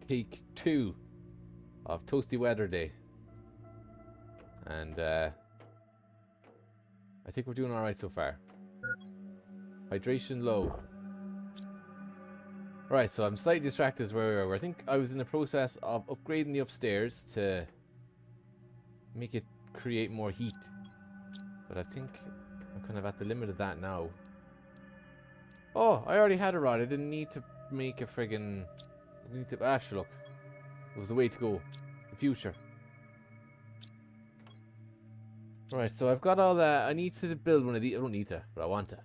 take 2 of Toasty Weather Day. And I think we're doing alright so far. Hydration low. Right, so I'm slightly distracted as where we were. I think I was in the process of upgrading the upstairs to make it create more heat. But I think I'm kind of at the limit of that now. Oh, I already had a rod. I didn't need to make a friggin... sure, look. It was the way to go. The future. Right, so I've got all that. I need to build one of these. I don't need to, but I want to.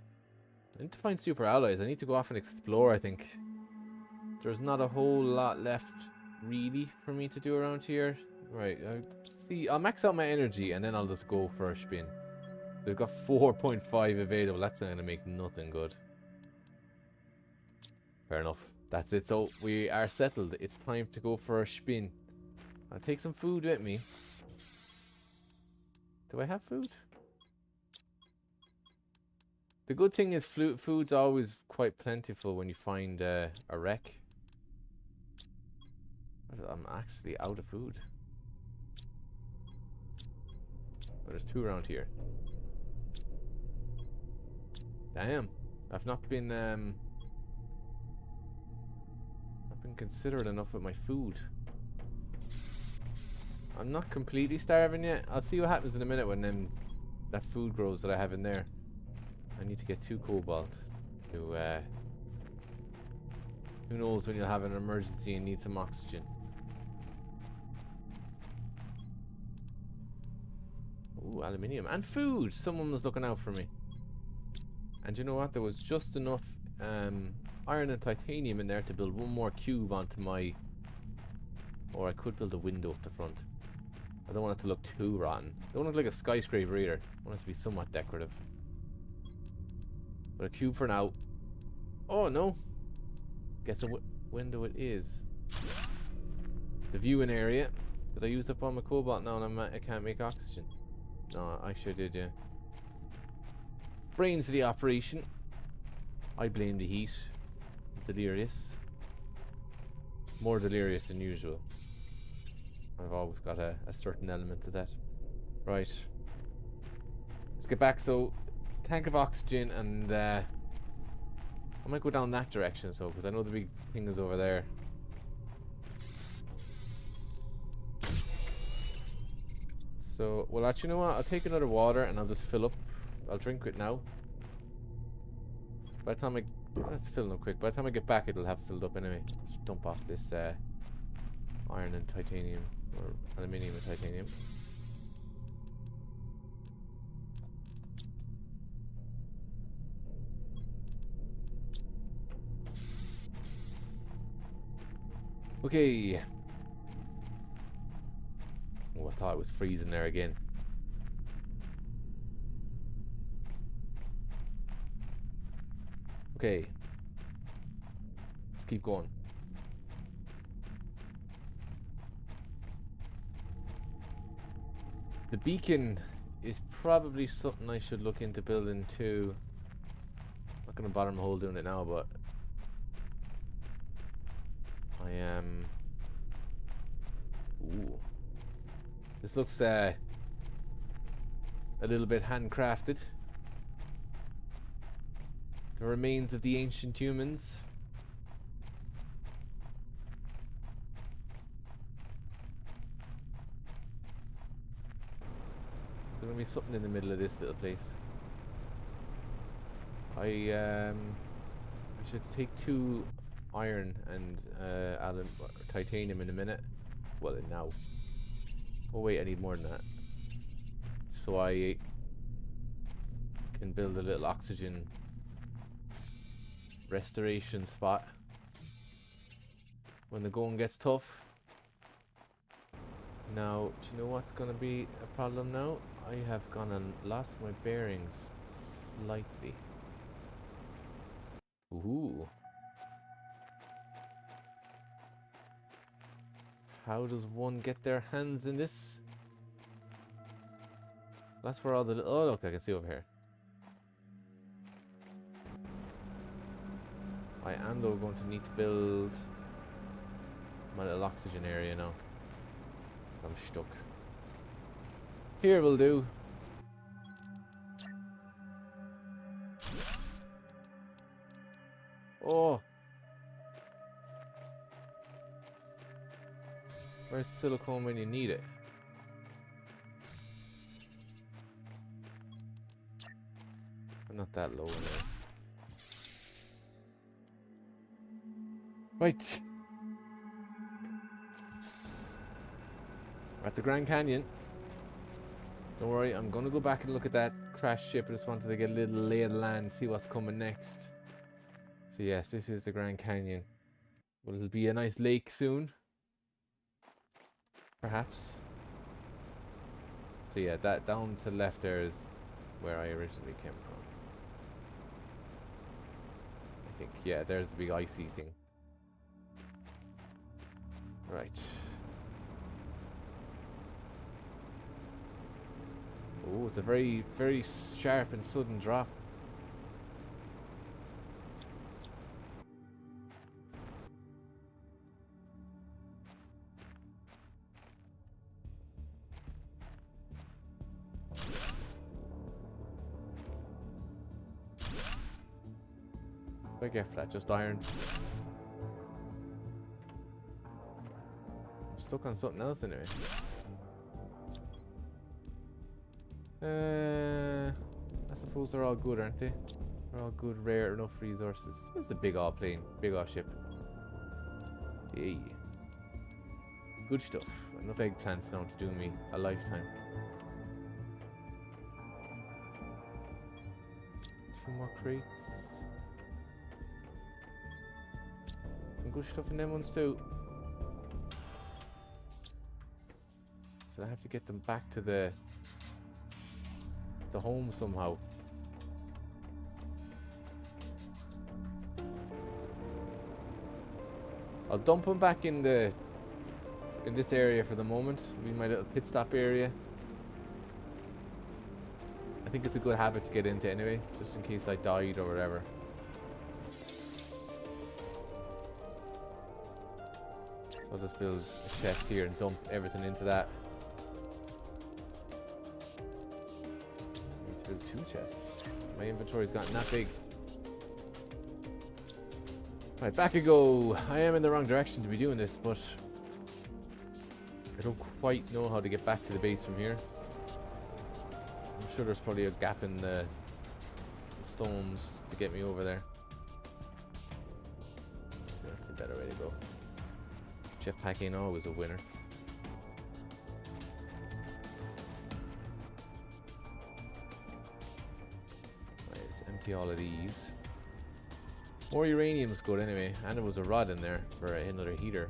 I need to find super alloys. I need to go off and explore, I think. There's not a whole lot left, really, for me to do around here. Right, I'll max out my energy, and then I'll just go for a spin. So we've got 4.5 available. That's not going to make nothing good. Fair enough. That's it. So we are settled. It's time to go for a spin. I'll take some food with me. Do I have food? The good thing is food's always quite plentiful when you find a wreck. I'm actually out of food. Oh, there's 2 around here. Damn. I've not been considerate enough with my food. I'm not completely starving yet. I'll see what happens in a minute when that food grows that I have in there. I need to get 2 cobalt to who knows when you'll have an emergency and need some oxygen. Ooh, aluminium and food. Someone was looking out for me. And you know what? There was just enough iron and titanium in there to build 1 more cube onto my... Or I could build a window up the front. I don't want it to look too rotten. I don't want it to look like a skyscraper either. I want it to be somewhat decorative. But a cube for now. Oh no. Guess a window it is. The viewing area. Did I use up all my cobalt now and I can't make oxygen? No, I sure did, yeah. Brains of the operation. I blame the heat. Delirious. More delirious than usual. I've always got a certain element to that. Right. Let's get back. So, tank of oxygen, and I might go down that direction, so, because I know the big thing is over there. So, well, actually, you know what? I'll take another water and I'll just fill up. I'll drink it now. By the time let's fill up quick. By the time I get back, it'll have filled up anyway. Let's dump off this iron and titanium, or aluminium and titanium. Okay. Oh, I thought it was freezing there again. Okay. Let's keep going. The beacon is probably something I should look into building too. I'm not going to bother my hole doing it now, but I am... Ooh. This looks a little bit handcrafted. The remains of the ancient humans. There's going to be something in the middle of this little place. I should take 2 iron and titanium in a minute. Well, now. Oh wait, I need more than that. So I can build a little oxygen restoration spot when the going gets tough. Now, do you know what's going to be a problem now? I have gone and lost my bearings slightly. Ooh. How does one get their hands in this? That's where all the... Oh, look, I can see over here. I am, though, going to need to build my little oxygen area now. 'Cause I'm stuck. Here will do. Oh. Where's silicone when you need it? I'm not that low anyway. Right. We're at the Grand Canyon. Don't worry, I'm gonna go back and look at that crashed ship. I just wanted to get a little lay of the land, see what's coming next. So yes, this is the Grand Canyon. Will it be a nice lake soon? Perhaps. So yeah, that down to the left there is where I originally came from. I think, yeah, there's the big icy thing. Right. Oh, it's a very, very sharp and sudden drop. What do I get for that? Just iron. I'm stuck on something else anyway. I suppose they're all good, aren't they? They're all good, rare enough resources. This is a big old plane, big old ship. Yay. Good stuff. Enough eggplants now to do me a lifetime. 2 more crates. Some good stuff in them ones too. So I have to get them back to the home somehow. I'll dump them back in this area for the moment. It'll be my little pit stop area. I think it's a good habit to get into anyway, just in case I died or whatever. So I'll just build a chest here and dump everything into that. I need to build 2 chests. My inventory's gotten that big. Right, back I go. I am in the wrong direction to be doing this, but I don't quite know how to get back to the base from here. I'm sure there's probably a gap in the stones to get me over there. That's the better way to go. Jetpack ain't always a winner. Right, let's empty all of these. More uranium's good anyway, and there was a rod in there for another heater.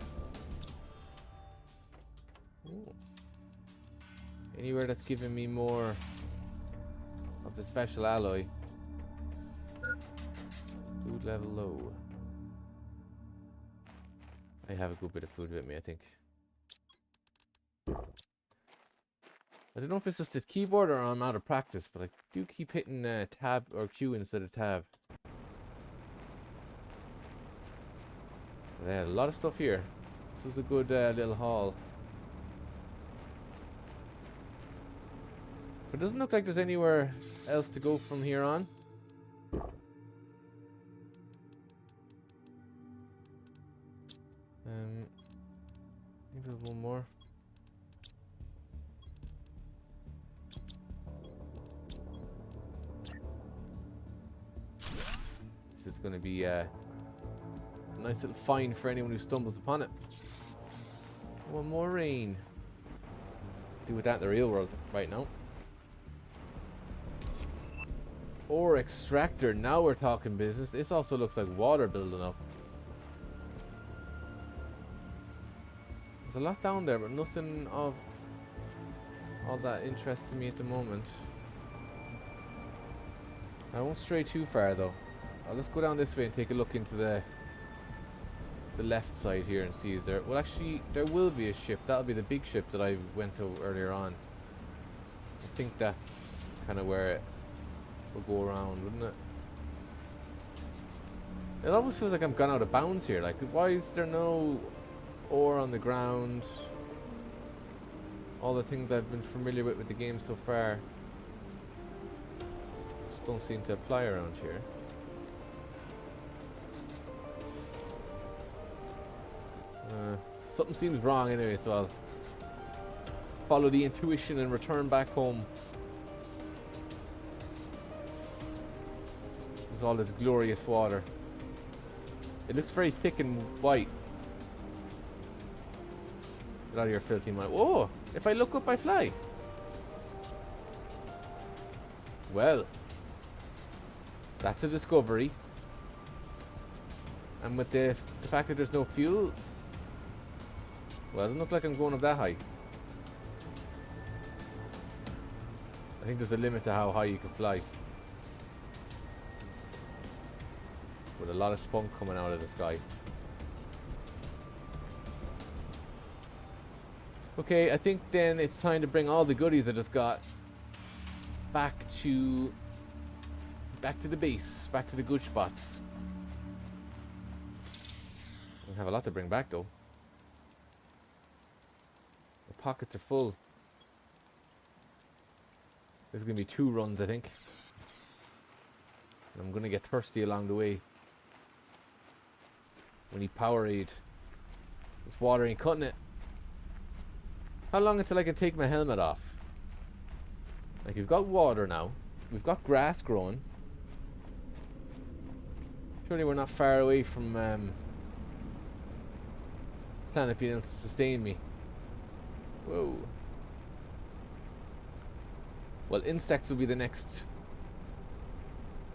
Ooh. Anywhere that's giving me more of the special alloy. Food level low. I have a good bit of food with me, I think. I don't know if it's just this keyboard or I'm out of practice, but I do keep hitting tab or Q instead of tab. They had a lot of stuff here. This was a good little haul. But it doesn't look like there's anywhere else to go from here on. Maybe one more. This is going to be a nice little find for anyone who stumbles upon it. One more rain. Do with that in the real world right now. Ore extractor. Now we're talking business. This also looks like water building up. There's a lot down there, but nothing of all that interest to me at the moment. I won't stray too far though. I'll just go down this way and take a look into the left side here and see is there. Well, actually, there will be a ship. That'll be the big ship that I went to earlier on. I think that's kind of where it will go around, wouldn't it? It almost feels like I'm gone out of bounds here. Like, why is there no ore on the ground. All the things I've been familiar with the game so far just don't seem to apply around here. Something seems wrong anyway, so I'll follow the intuition and return back home. There's all this glorious water. It looks very thick and white. Get out of here, filthy mine. Whoa! If I look up, I fly. Well, that's a discovery. And with the fact that there's no fuel, well, it doesn't look like I'm going up that high. I think there's a limit to how high you can fly. With a lot of spunk coming out of the sky. Okay, I think then it's time to bring all the goodies I just got back to the base, back to the good spots. I have a lot to bring back though. The pockets are full. This is going to be 2 runs, I think. And I'm going to get thirsty along the way. We need Powerade. This water ain't cutting it. How long until I can take my helmet off? Like, we've got water now. We've got grass growing. Surely we're not far away from planet being able to sustain me. Whoa. Well, insects will be the next.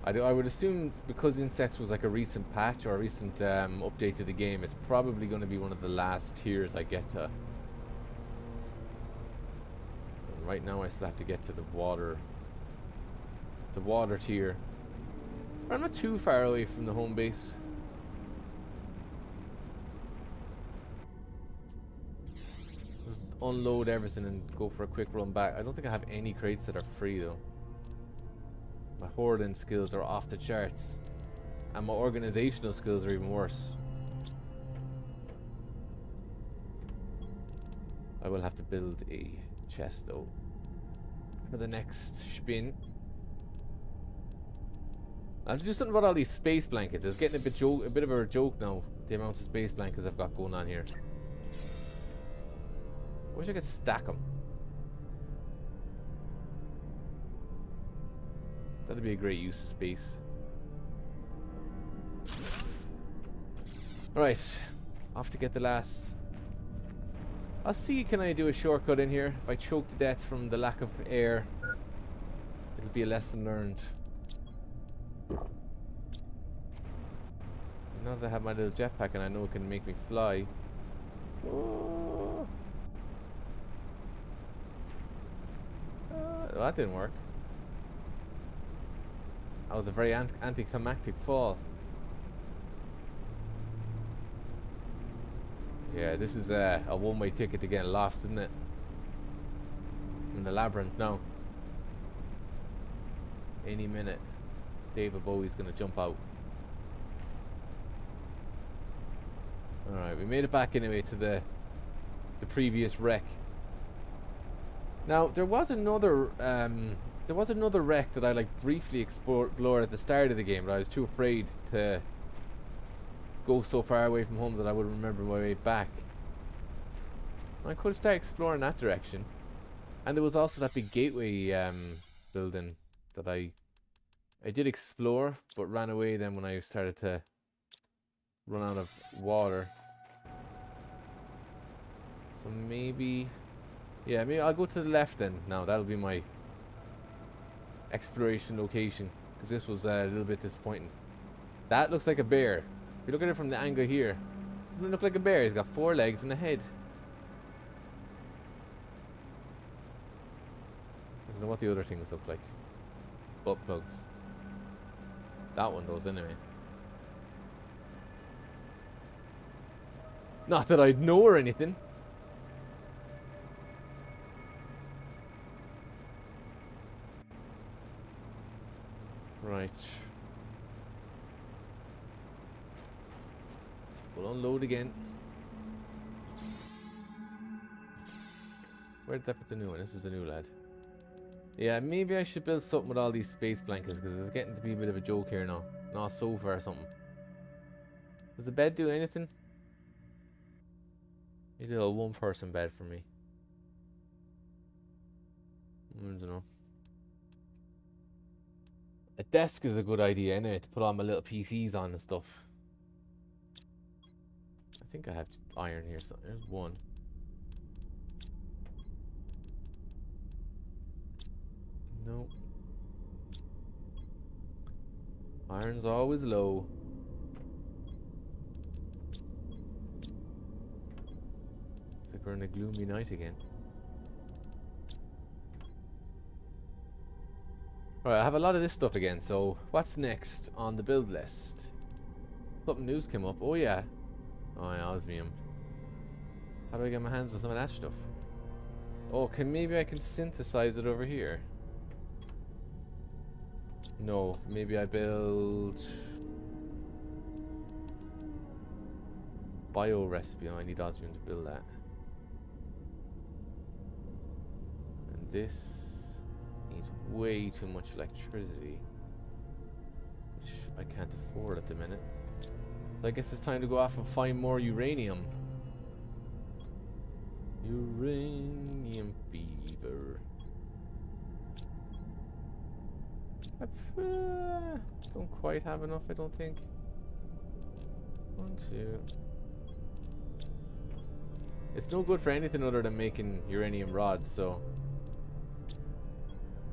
I would assume because insects was like a recent patch or a recent update to the game, it's probably going to be one of the last tiers I get to. And right now I still have to get to the water tier. But I'm not too far away from the home base. Just unload everything and go for a quick run back. I don't think I have any crates that are free though. My hoarding skills are off the charts. And my organizational skills are even worse. I will have to build a chest though for the next spin. I have to do something about all these space blankets. It's getting a bit of a joke now, the amount of space blankets I've got going on here. I wish I could stack them. That'd be a great use of space. Alright, off to get the last. I'll see, can I do a shortcut in here? If I choke to death from the lack of air, it'll be a lesson learned. Now that I have my little jetpack and I know it can make me fly. Oh. Well, that didn't work. That was a very anticlimactic fall. Yeah, this is a one-way ticket to get lost, isn't it? In the labyrinth now. Any minute, David Bowie's gonna jump out. Alright, we made it back anyway to the previous wreck. Now, there was another wreck that I like briefly explored at the start of the game, but I was too afraid to go so far away from home that I would remember my way back. I could start exploring that direction. And there was also that big gateway building that I did explore, but ran away then when I started to run out of water. So maybe, yeah, maybe I'll go to the left then. Now that'll be my exploration location, because this was a little bit disappointing. That looks like a bear. If you look at it from the angle here, doesn't it look like a bear? He's got 4 legs and a head. I don't know what the other things look like. Butt plugs. That one does anyway. Not that I'd know or anything. Right. We'll unload again. Where did I put the new one? This is a new lad. Yeah, maybe I should build something with all these space blankets because it's getting to be a bit of a joke here now. Not a sofa or something. Does the bed do anything? Maybe a little one-person bed for me. I don't know. A desk is a good idea anyway, to put all my little PCs on and stuff. I think I have iron here, so there's one. Nope. Iron's always low. It's like we're in a gloomy night again. Alright, I have a lot of this stuff again, so what's next on the build list? Something news came up. Oh yeah. Oh yeah, Osmium. How do I get my hands on some of that stuff? Oh, maybe I can synthesize it over here. No, maybe I build bio recipe. Oh, I need Osmium to build that. And this needs way too much electricity, which I can't afford at the minute. So I guess it's time to go off and find more uranium. Uranium fever. I don't quite have enough, I don't think. 1, 2. It's no good for anything other than making uranium rods, so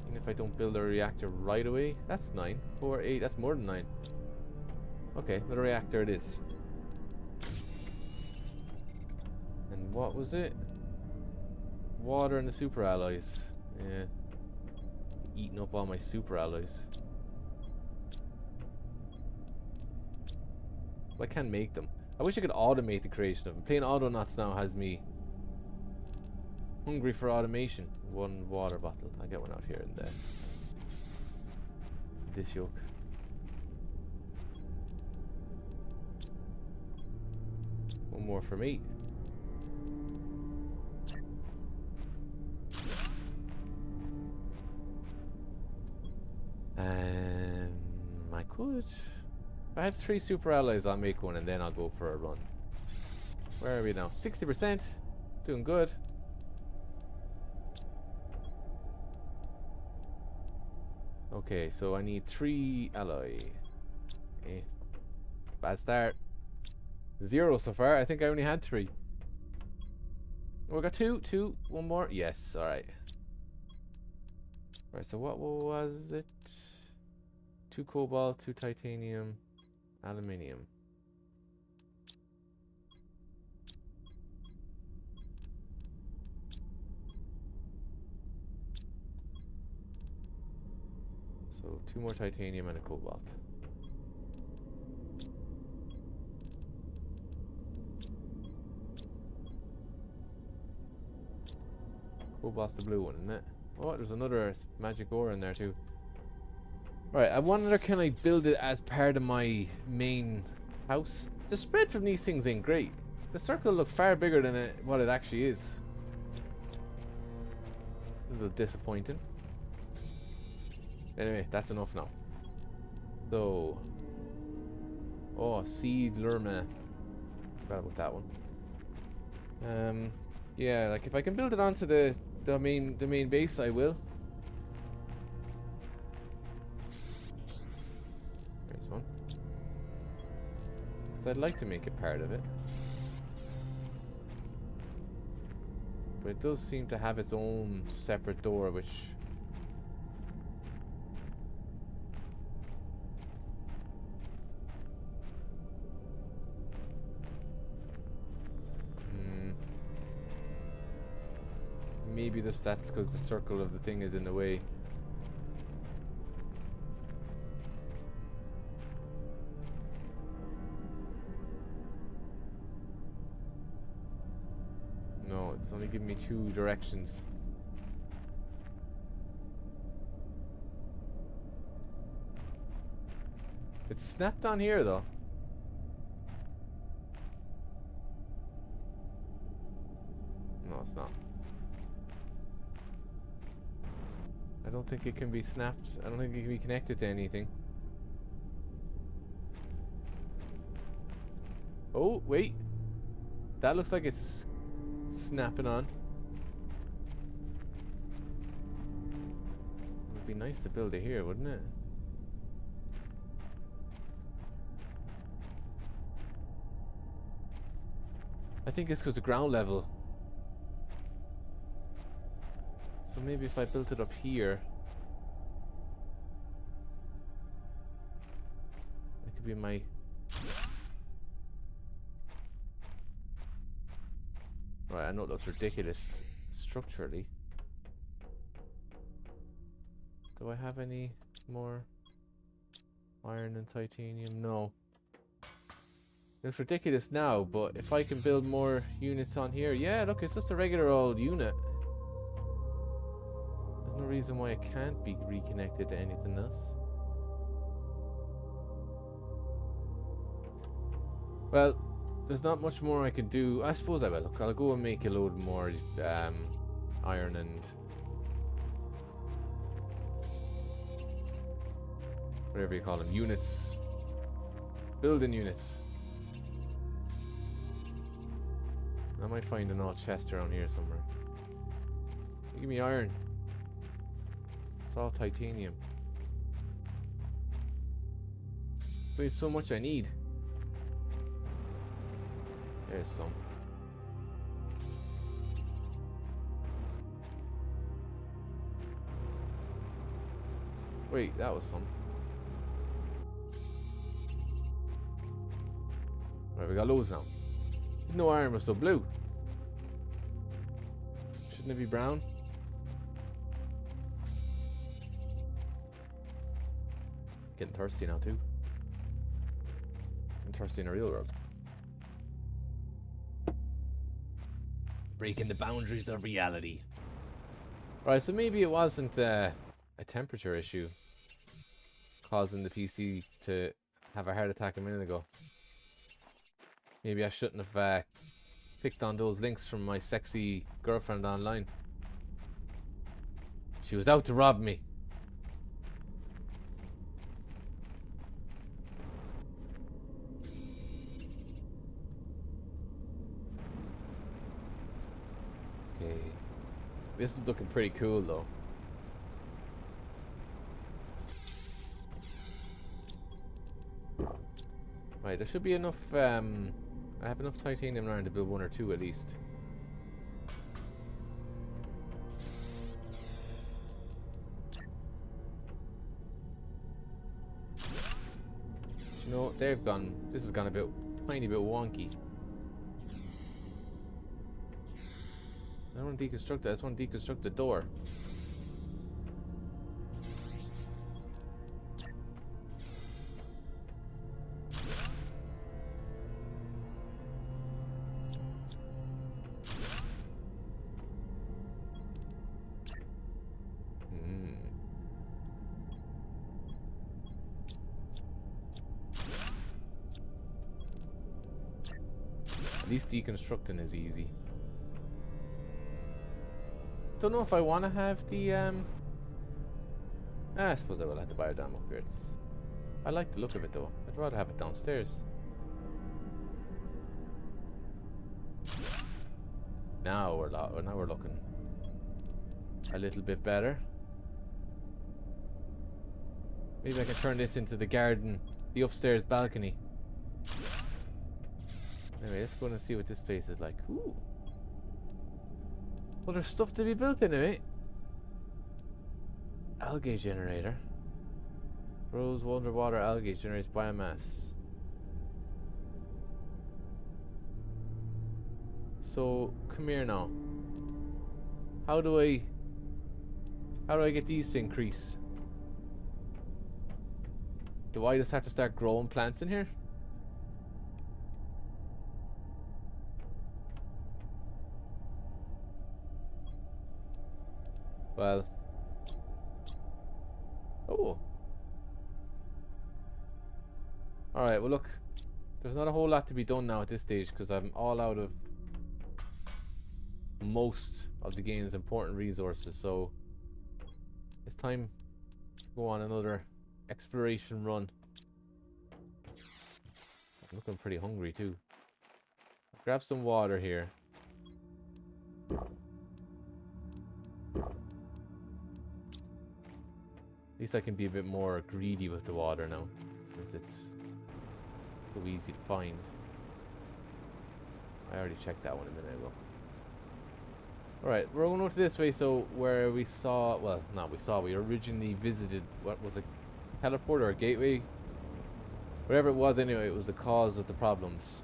even if I don't build a reactor right away, that's 9. 4, 8, that's more than 9. Okay, another reactor it is. And what was it? Water and the super alloys. Yeah. Eating up all my super alloys. Well, I can't make them. I wish I could automate the creation of them. Playing Autonauts now has me hungry for automation. 1 water bottle. I'll get one out here in this yoke. One more for me. I could. If I have 3 super alloys, I'll make one and then I'll go for a run. Where are we now? 60%. Doing good. Okay, so I need 3 alloy. Okay. Bad start. 0 so far. I think I only had 3. Oh, we got 2. 2. One more. Yes. All right. Right. So what was it? 2 cobalt, 2 titanium, aluminium. So 2 more titanium and a cobalt. Cobalt's the blue one, isn't it? Oh, there's another magic ore in there too. Right, I wonder, can I build it as part of my main house? The spread from these things ain't great. The circle looks far bigger than what it actually is. A little disappointing. Anyway, that's enough now. So, oh, seed lerma. Forgot about that one. Yeah, like if I can build it onto the main base, I will. There's one. Because I'd like to make it part of it. But it does seem to have its own separate door, which... maybe that's because the circle of the thing is in the way. No, it's only giving me 2 directions. It's snapped on here though. No, it's not. don't think it can be snapped. I don't think it can be connected to anything. Oh, wait. That looks like it's snapping on. It'd be nice to build it here, wouldn't it? I think it's because the ground level. So maybe if I built it up here, that could be my... Right, I know it looks ridiculous structurally. Do I have any more iron and titanium? No. It looks ridiculous now, but if I can build more units on here... Yeah, look, it's just a regular old unit. There's no reason why it can't be reconnected to anything else. Well, there's not much more I can do. I suppose I will. Look, I'll go and make a load more iron and... whatever you call them. Units. Building units. I might find an old chest around here somewhere. Give me iron. It's all titanium. There's so much I need. There's some. Wait, that was some. Right, we got loads now. Didn't know iron was so blue. Shouldn't it be brown? Getting thirsty now too. I'm thirsty in a real world. Breaking the boundaries of reality. Right, so maybe it wasn't a temperature issue causing the PC to have a heart attack a minute ago. Maybe I shouldn't have clicked on those links from my sexy girlfriend online. She was out to rob me. Okay. This is looking pretty cool though. Right, there should be enough I have enough titanium iron to build one or two at least. You know, they've gone. This has gone a bit, tiny bit wonky. I don't want to deconstruct it. I just want to deconstruct the door. At least deconstructing is easy. Don't know if I want to have the I suppose I will have to buy it down up here. I like the look of it though. I'd rather have it downstairs. Now we're looking a little bit better. Maybe I can turn this into the garden, the upstairs balcony. Anyway, let's go and see what this place is like. Ooh. Well, there's stuff to be built anyway. Algae generator. Grows underwater algae, generates biomass. So, come here now. How do I get these to increase? Do I just have to start growing plants in here? Well. Oh. Alright, well look. There's not a whole lot to be done now at this stage because I'm all out of most of the game's important resources, so It's time to go on another exploration run. I'm looking pretty hungry too. Grab some water here. At least I can be a bit more greedy with the water now, since it's so easy to find. I already checked that one a minute ago. Alright, we're going to this way, so where we saw, well, not we saw, we originally visited, what was it, teleport or a gateway? Whatever it was anyway, it was the cause of the problems.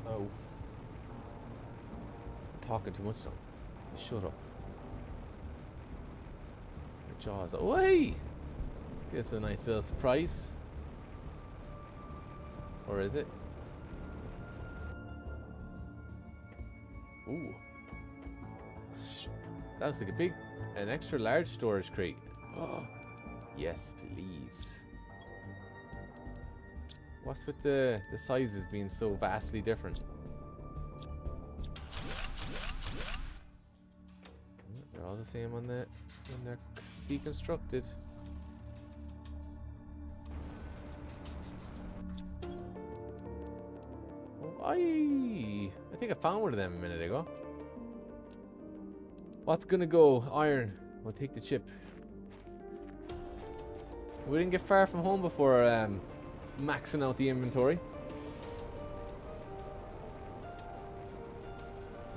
Oh. I'm talking too much now. Shut up. My jaws. Oh, hey! It's a nice little surprise. Or is it? Ooh. That was like an extra large storage crate. Oh, yes, please. What's with the sizes being so vastly different? They're all the same on when they're deconstructed. Oh, I think I found one of them a minute ago. What's gonna go? Iron. We'll take the chip. We didn't get far from home before maxing out the inventory.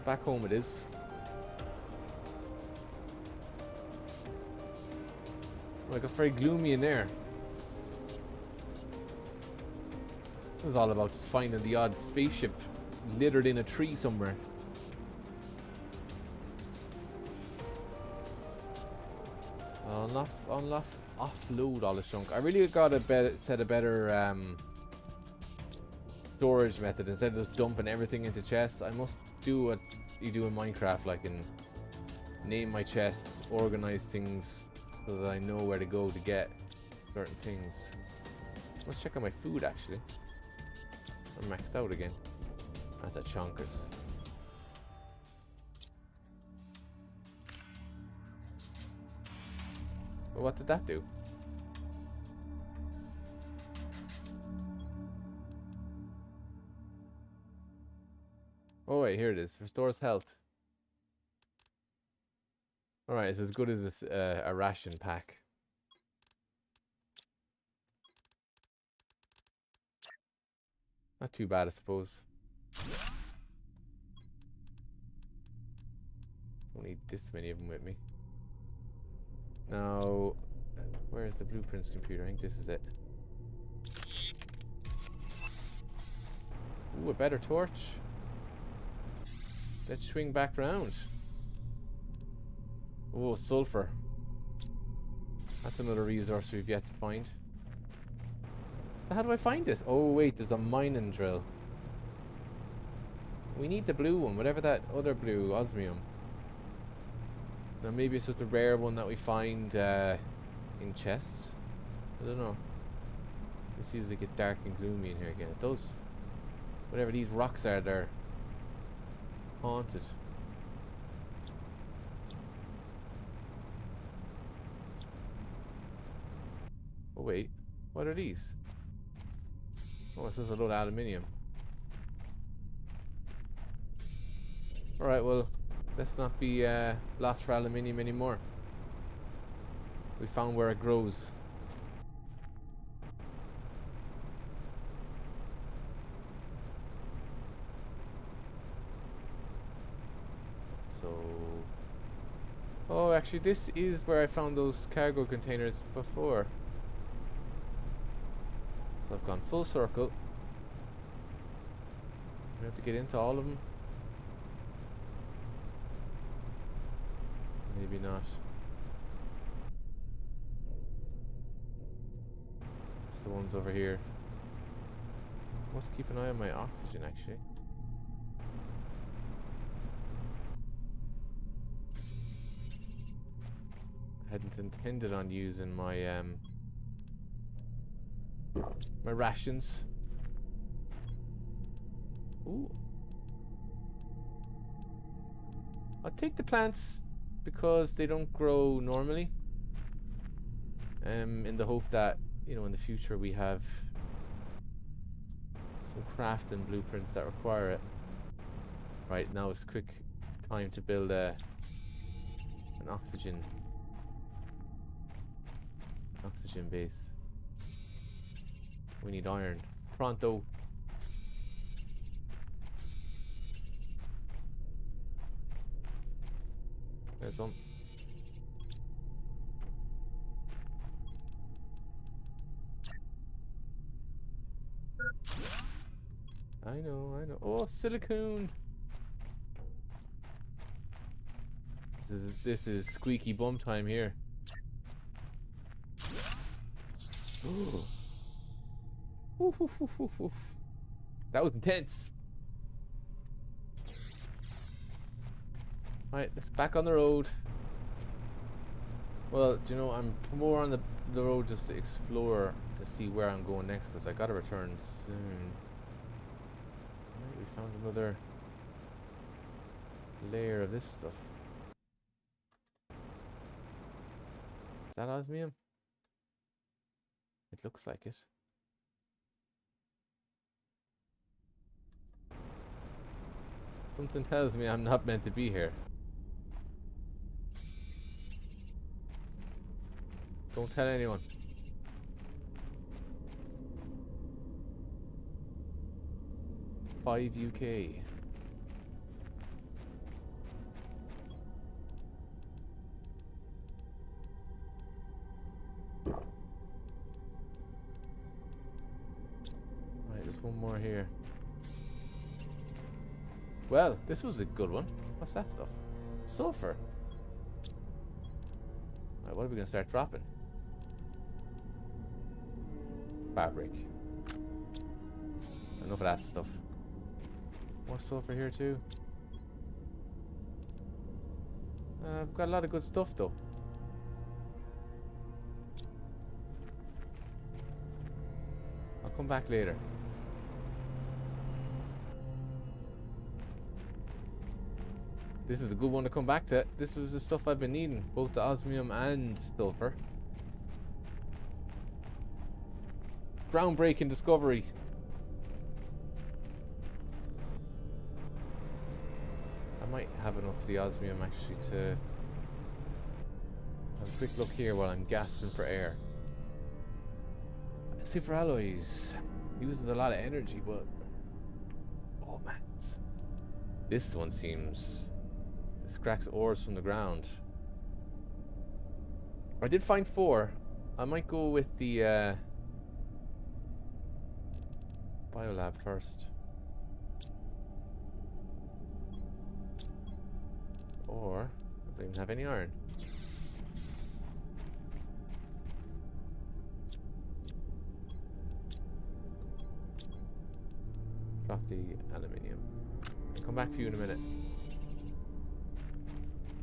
Back home it is. Oh, I got very gloomy in there. It was all about just finding the odd spaceship littered in a tree somewhere. Offload all this junk. I really got to set a better storage method instead of just dumping everything into chests. I must do what you do in Minecraft, like, and name my chests, organize things so that I know where to go to get certain things. Let's check on my food actually. I'm maxed out again. That's a chonkers. Well, what did that do? Oh wait, here it is. Restores health. Alright, it's as good as this, a ration pack. Not too bad, I suppose. Don't need this many of them with me. Now, where is the blueprints computer? I think this is it. Ooh, a better torch. Let's swing back round. Oh, sulfur. That's another resource we've yet to find. How do I find this? Oh wait, there's a mining drill. We need the blue one, whatever that other blue, osmium. Now maybe it's just a rare one that we find in chests. I don't know. It seems like it's dark and gloomy in here again. Those, whatever these rocks are, they're haunted. Oh wait, what are these? Oh, this is a load of aluminium. Alright, well, let's not be lost for aluminium anymore. We found where it grows. So... oh, actually, this is where I found those cargo containers before. So I've gone full circle. We have to get into all of them. Maybe not. Just the ones over here. Must keep an eye on my oxygen actually. I hadn't intended on using my my rations. Ooh. I'll take the plants because they don't grow normally. In the hope that, you know, in the future we have some crafting blueprints that require it. Right, now it's quick time to build an oxygen base. We need iron. Pronto. There's one. I know. Oh, silicone. This is squeaky bum time here. That was intense. Right, let's back on the road. Well, do you know, I'm more on the road just to explore, to see where I'm going next, because I gotta return soon. Right, we found another layer of this stuff. Is that osmium? It looks like it. Something tells me I'm not meant to be here. Don't tell anyone. $5 UK. Right, there's one more here. Well, this was a good one. What's that stuff? Sulfur. Right, what are we gonna start dropping? Fabric. Enough of that stuff. More sulfur here too. I've got a lot of good stuff though. I'll come back later. This is a good one to come back to. This was the stuff I've been needing, both the osmium and sulfur. Groundbreaking discovery. I might have enough of the osmium actually to have a quick look here while I'm gasping for air. Super alloys uses a lot of energy, but oh man, this one seems. This cracks ores from the ground. I did find 4. I might go with the biolab first. Or I don't even have any iron. Drop the aluminium. I'll come back for you in a minute.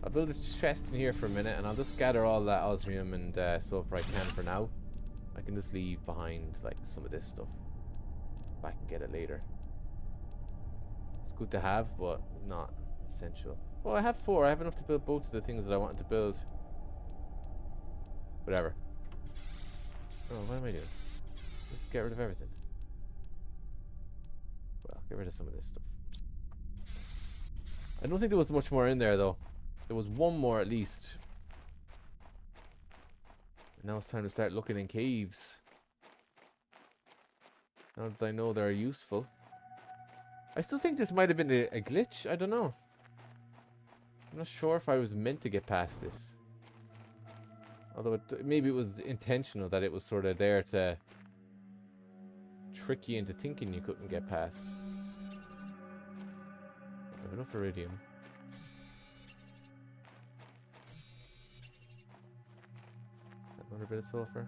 I'll build a chest in here for a minute and I'll just gather all that osmium and sulfur I can for now. I can just leave behind like some of this stuff if I can get it later. It's good to have, but not essential. Well, I have 4. I have enough to build both of the things that I wanted to build. Whatever. Oh, what am I doing? Just get rid of everything. Well, get rid of some of this stuff. I don't think there was much more in there though. There was one more at least. Now it's time to start looking in caves. Now that I know they're useful. I still think this might have been a glitch. I don't know. I'm not sure if I was meant to get past this. Although maybe it was intentional that it was sort of there to trick you into thinking you couldn't get past. I have enough iridium. Another bit of sulfur.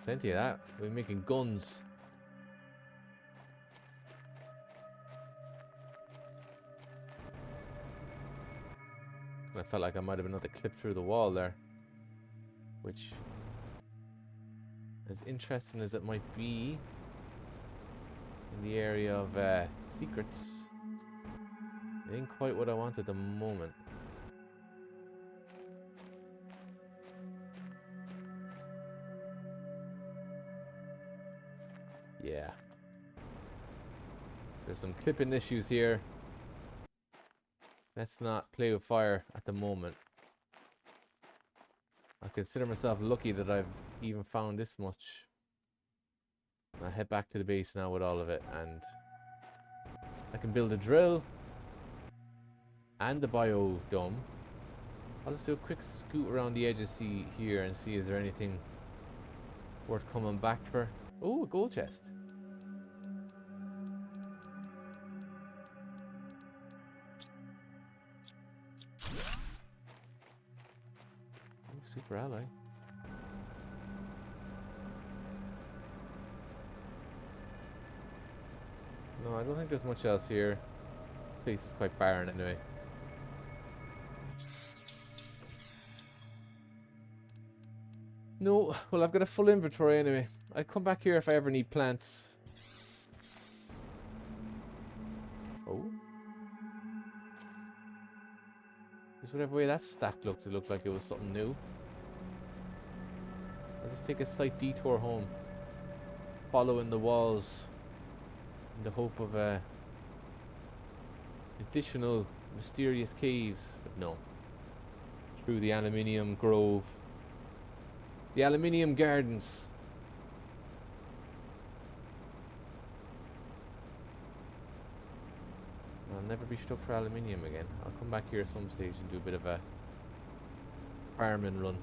Plenty of that. We're making guns. I felt like I might have another clip through the wall there. Which, as interesting as it might be, in the area of secrets, Ain't quite what I want at the moment. Yeah. There's some clipping issues here. Let's not play with fire at the moment. I consider myself lucky that I've even found this much. I'll head back to the base now with all of it, and I can build a drill and the biodome. I'll just do a quick scoot around the edges here and see is there anything worth coming back for. Oh, a gold chest. Oh, super ally. No, I don't think there's much else here. This place is quite barren anyway. No, well, I've got a full inventory anyway. I'll come back here if I ever need plants. Oh. Just whatever way that stack looked, it looked like it was something new. I'll just take a slight detour home. Following the walls. In the hope of additional mysterious caves. But no. Through the aluminium grove. The aluminium gardens. I'll never be stuck for aluminium again. I'll come back here at some stage and do a bit of a farming run.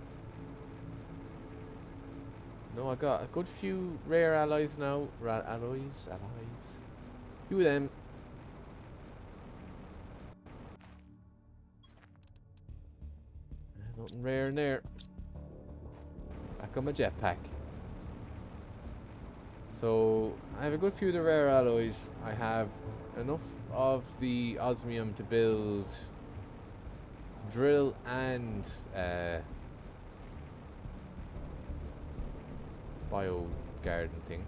No, I got a good few rare alloys now. Alloys. Few of them. Nothing rare in there. Back on my jetpack. So I have a good few of the rare alloys. I have enough of the osmium to build drill and bio garden thing.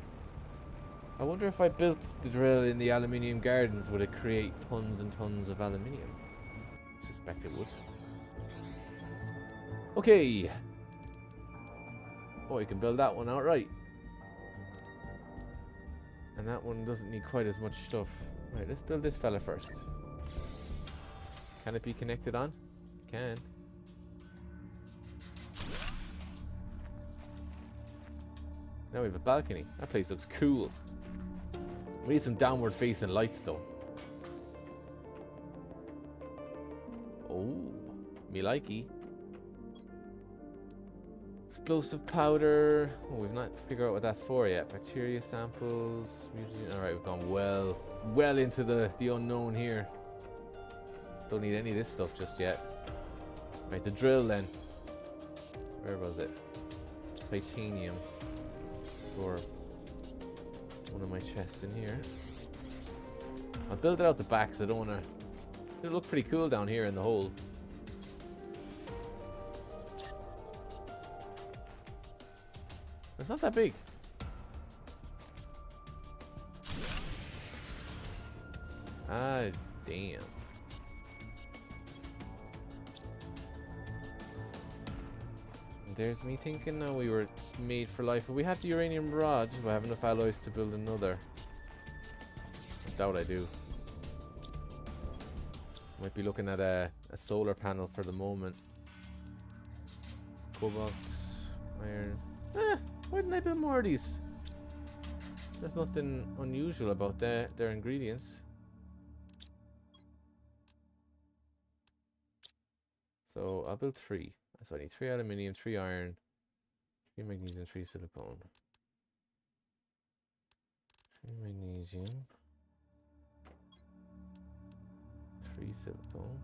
I wonder if I built the drill in the aluminium gardens, would it create tons and tons of aluminium? I suspect it would. Okay. Oh, you can build that one outright. And that one doesn't need quite as much stuff. Right, let's build this fella first. Can it be connected on? It can. Now we have a balcony. That place looks cool. We need some downward facing lights though. Oh, me likey. Explosive powder. Oh, we've not figured out what that's for yet. Bacteria samples. Alright, we've gone well into the unknown here. Don't need any of this stuff just yet. Right, the drill then. Where was it? Titanium. Or one of my chests in here. I'll build it out the back because I don't want to. It'll look pretty cool down here in the hole. It's not that big. Ah, damn. There's me thinking now we were made for life. If we have the uranium rod, do I have enough alloys to build another? I doubt I do. Might be looking at a solar panel for the moment. Cobalt, iron. Why didn't I build more of these? There's nothing unusual about their ingredients. So I'll build 3. So I need 3 aluminium, 3 iron, 3 magnesium, 3 silicone. 3 magnesium, 3 silicone.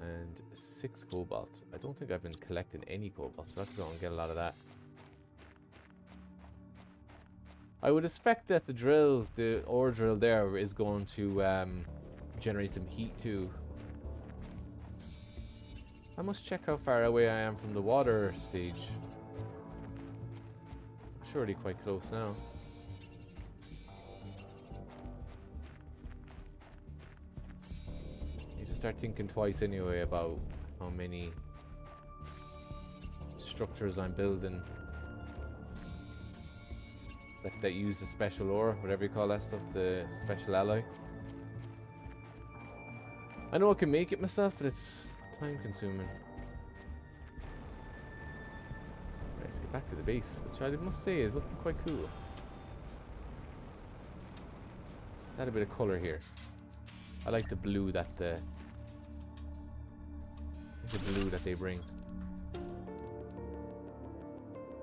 And 6 cobalt. I don't think I've been collecting any cobalt, so I have to go and get a lot of that. I would expect that the ore drill there is going to generate some heat too. I must check how far away I am from the water stage. I'm surely quite close now. You just start thinking twice anyway about how many structures I'm building that use the special ore, whatever you call that stuff, the special alloy. I know I can make it myself, but it's time consuming. Let's get back to the base, which I must say is looking quite cool. Let's add a bit of colour here. I like the blue that they bring.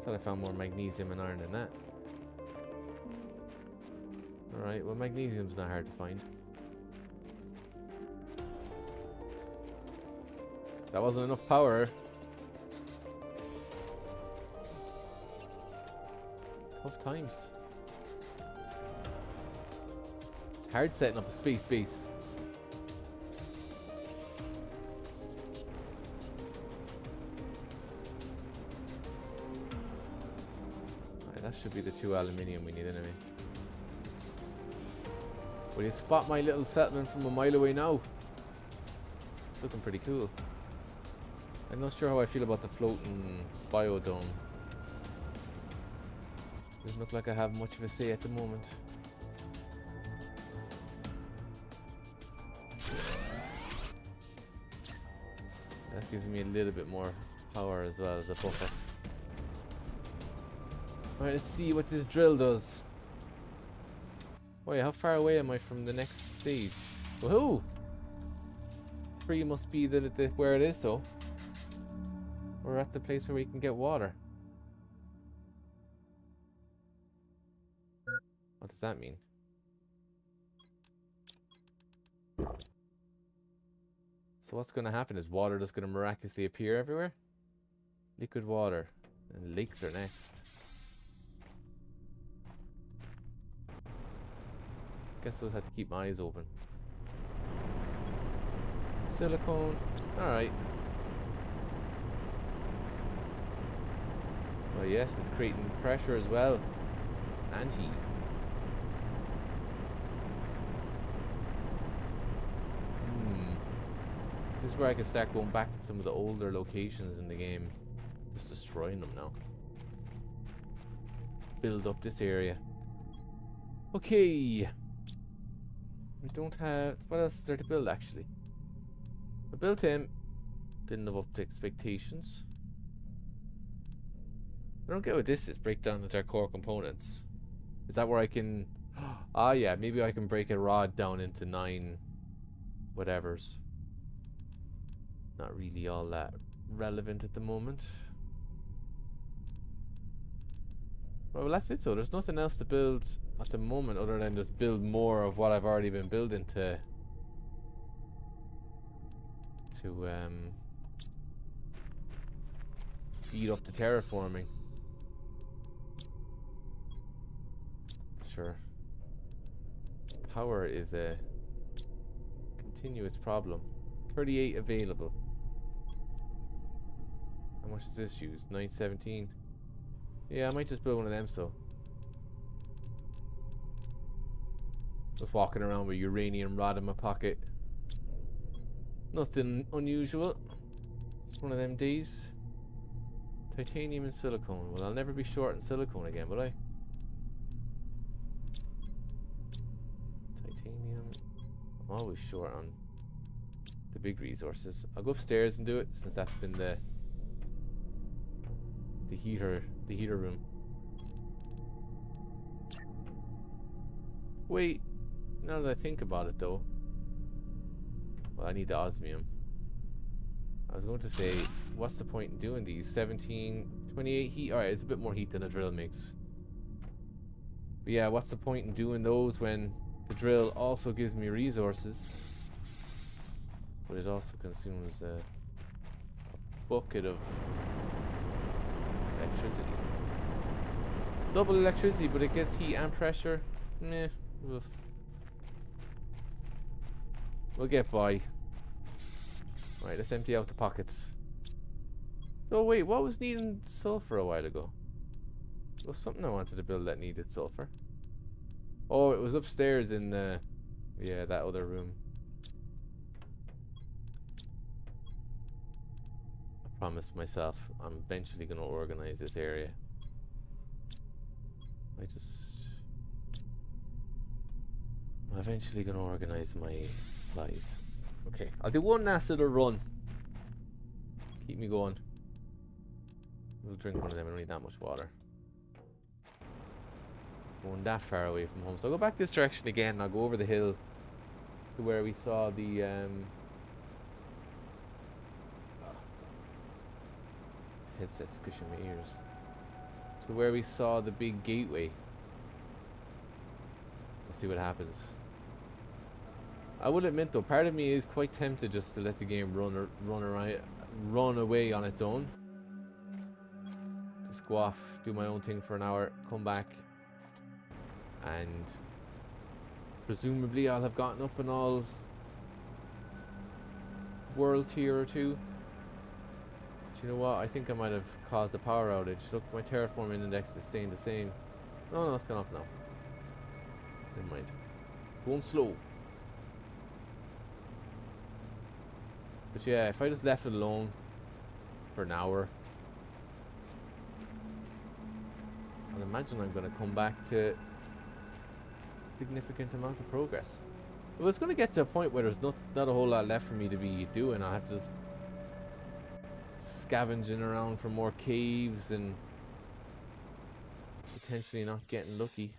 Thought I found more magnesium and iron than that. Alright, well, magnesium's not hard to find. That wasn't enough power. Tough times. It's hard setting up a space base. Alright, that should be the 2 aluminium we need anyway. Will you spot my little settlement from a mile away now? It's looking pretty cool. I'm not sure how I feel about the floating biodome. Doesn't look like I have much of a say at the moment. That gives me a little bit more power as well as a buffer. Alright, let's see what this drill does. Wait, how far away am I from the next stage? Woohoo! 3 must be where it is, so. We're at the place where we can get water. What does that mean? So what's going to happen? Is water just going to miraculously appear everywhere? Liquid water. And lakes are next. Guess I'll have to keep my eyes open. Silicone. Alright. Well, yes, it's creating pressure as well. And heat. This is where I can start going back to some of the older locations in the game. Just destroying them now. Build up this area. Okay. We don't have... What else is there to build, actually? I built him. Didn't live up to expectations. I don't get what this is. Break down into our core components. Is that where I can... Ah, yeah. Maybe I can break a rod down into 9 whatevers. Not really all that relevant at the moment. Well, that's it. So there's nothing else to build at the moment other than just build more of what I've already been building to speed up the terraforming. Sure. Power is a continuous problem. 38 available. How much is this used? 917. Yeah, I might just build one of them, so. Just walking around with uranium rod in my pocket. Nothing unusual. Just one of them days. Titanium and silicone. Well, I'll never be short in silicone again, will I? Titanium. I'm always short on the big resources. I'll go upstairs and do it since that's been the heater room. Wait, now that I think about it though. Well, I need the osmium. I was going to say, what's the point in doing these? 17, 28 heat? Alright, it's a bit more heat than a drill makes. But yeah, what's the point in doing those when the drill also gives me resources? But it also consumes a bucket of electricity. Double electricity, but it gets heat and pressure. Meh. Oof. We'll get by. Right, let's empty out the pockets. Oh wait, what was needing sulfur a while ago? There was something I wanted to build that needed sulfur. Oh, it was upstairs in the... Yeah, that other room. I promised myself I'm eventually going to organize this area. I'm eventually going to organize my supplies. Okay, I'll do one last little run. Keep me going. We'll drink one of them. I don't need that much water. Going that far away from home. So I'll go back this direction again. I'll go over the hill to where we saw the headset squishing my ears. To where we saw the big gateway. We'll see what happens. I will admit though, part of me is quite tempted just to let the game run away on its own. Just go off, do my own thing for an hour, come back, and presumably I'll have gotten up in all world tier or 2. But you know what? I think I might have caused a power outage. Look, my terraforming index is staying the same. No, it's gone up now. Never mind. It's going slow. But yeah, if I just left it alone for an hour, I'll imagine I'm going to come back to significant amount of progress. Well, it's going to get to a point where there's not a whole lot left for me to be doing. I'll have to just scavenging around for more caves and potentially not getting lucky.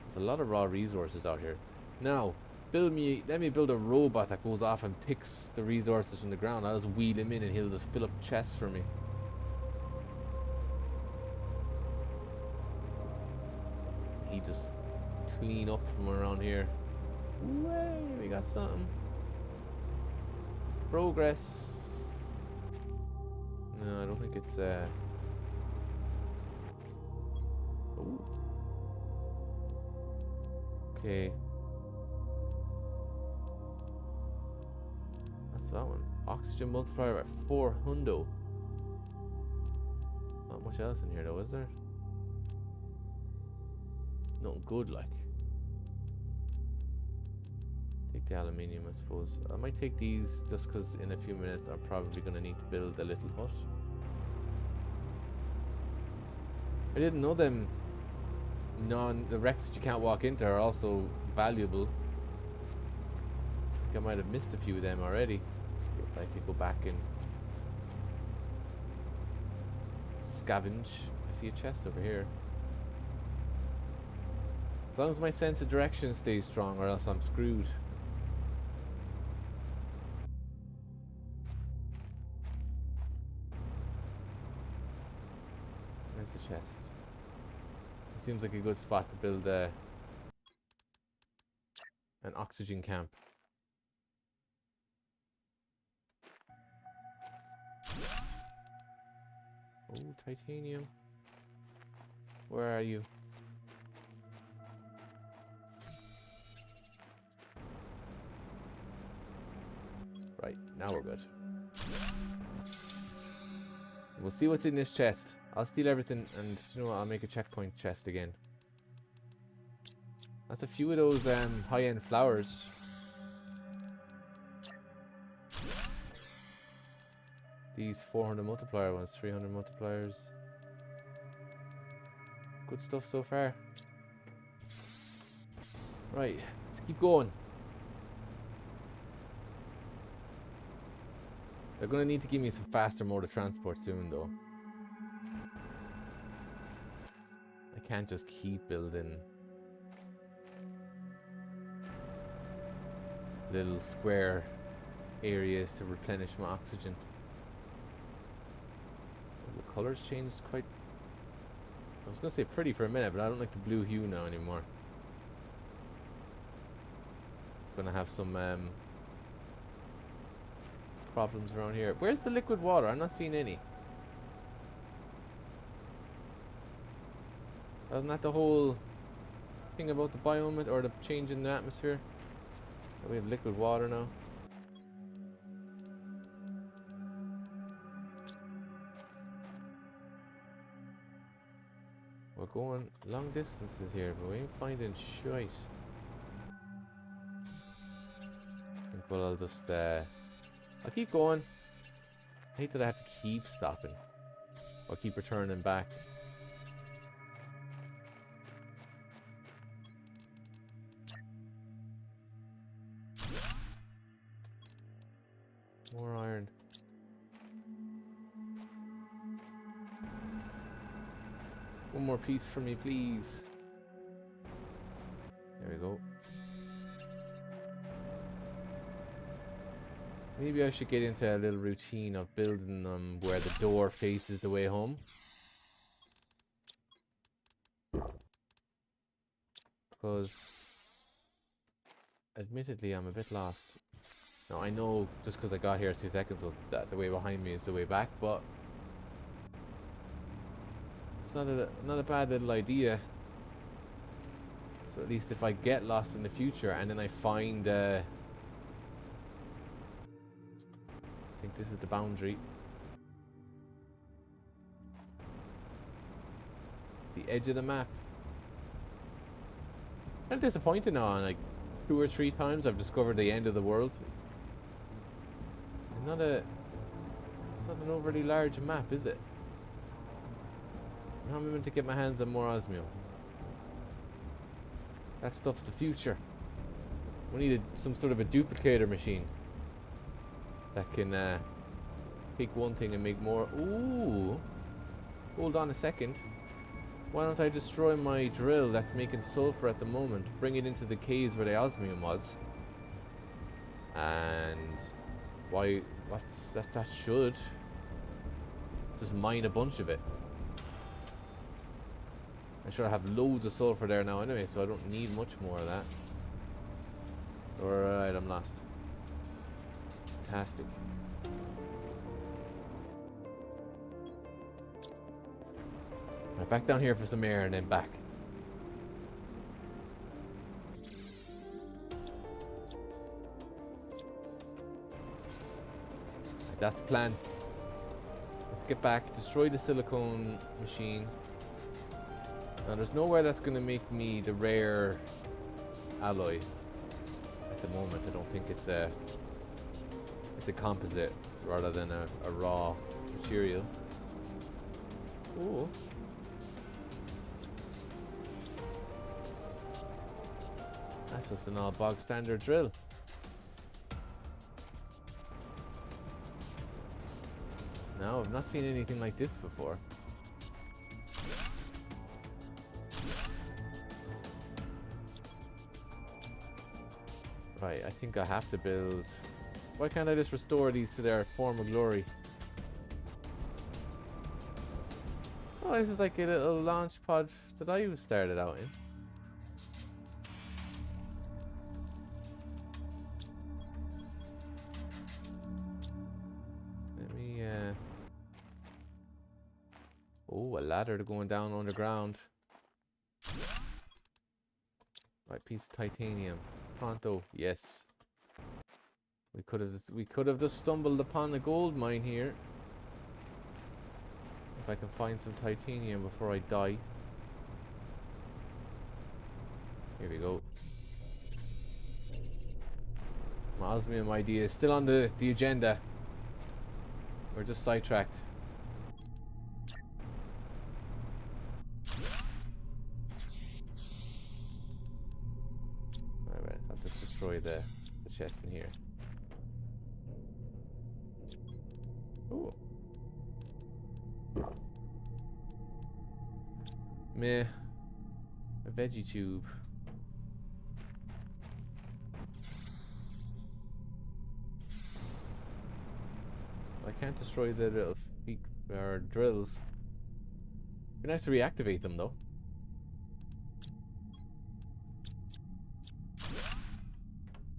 There's a lot of raw resources out here. Now, let me build a robot that goes off and picks the resources from the ground. I'll just wheel him in and he'll just fill up chests for me. He just clean up from around here. Way, we got something. Progress. No, I don't think it's Ooh. Okay. That's that one. Oxygen multiplier by 400. Not much else in here though, is there? Nothing good like. Take the aluminium, I suppose. I might take these just because in a few minutes I'm probably going to need to build a little hut. I didn't know them. The wrecks that you can't walk into are also valuable. I think I might have missed a few of them already. If I could go back and scavenge. I see a chest over here. As long as my sense of direction stays strong, or else I'm screwed. Where's the chest? It seems like a good spot to build an oxygen camp. Oh, titanium. Where are you? Right, now we're good. We'll see what's in this chest. I'll steal everything, and you know what, I'll make a checkpoint chest again. That's a few of those high-end flowers. These 400 multiplier ones, 300 multipliers. Good stuff so far. Right, let's keep going. They're going to need to give me some faster mode of transport soon, though. I can't just keep building little square areas to replenish my oxygen. The colors changed quite... I was going to say pretty for a minute, but I don't like the blue hue now anymore. It's going to have some problems around here. Where's the liquid water? I'm not seeing any. Isn't that the whole thing about the biome or the change in the atmosphere? We have liquid water now. We're going long distances here, but we ain't finding shite. I think I'll just, I'll keep going. I hate that I have to keep stopping. Or keep returning back. More iron. One more piece for me, please. There we go. Maybe I should get into a little routine of building them where the door faces the way home. Because, admittedly, I'm a bit lost. Now, I know just because I got here 2 seconds ago that the way behind me is the way back, but it's not a bad little idea. So at least if I get lost in the future and then I find, I think this is the boundary. It's the edge of the map. I'm disappointed now. Like 2 or 3 times I've discovered the end of the world. It's not an overly large map, is it? How am I meant to get my hands on more osmium? That stuff's the future. We need some sort of a duplicator machine that can take one thing and make more. Ooh! Hold on a second. Why don't I destroy my drill that's making sulfur at the moment, bring it into the caves where the osmium was, and that should just mine a bunch of it. I should have loads of sulfur there now anyway, so I don't need much more of that. Alright, I'm lost. Fantastic. Right, back down here for some air and then back. Right, that's the plan. Let's get back, destroy the silicone machine. Now there's nowhere that's going to make me the rare alloy at the moment. I don't think it's a composite rather than a raw material. Ooh. That's just an all bog standard drill. No, I've not seen anything like this before. Right, I think I have to build... Why can't I just restore these to their former glory? Oh, this is like a little launch pod that I started out in. Let me, oh, a ladder to going down underground. Right, piece of titanium. Pronto, yes. We could have just stumbled upon a gold mine here. If I can find some titanium before I die. Here we go. My osmium idea is still on the agenda. We're just sidetracked. Alright, I'll just destroy the chest in here. Ooh. Meh. A veggie tube. I can't destroy the little feet or drills. Be nice to reactivate them though.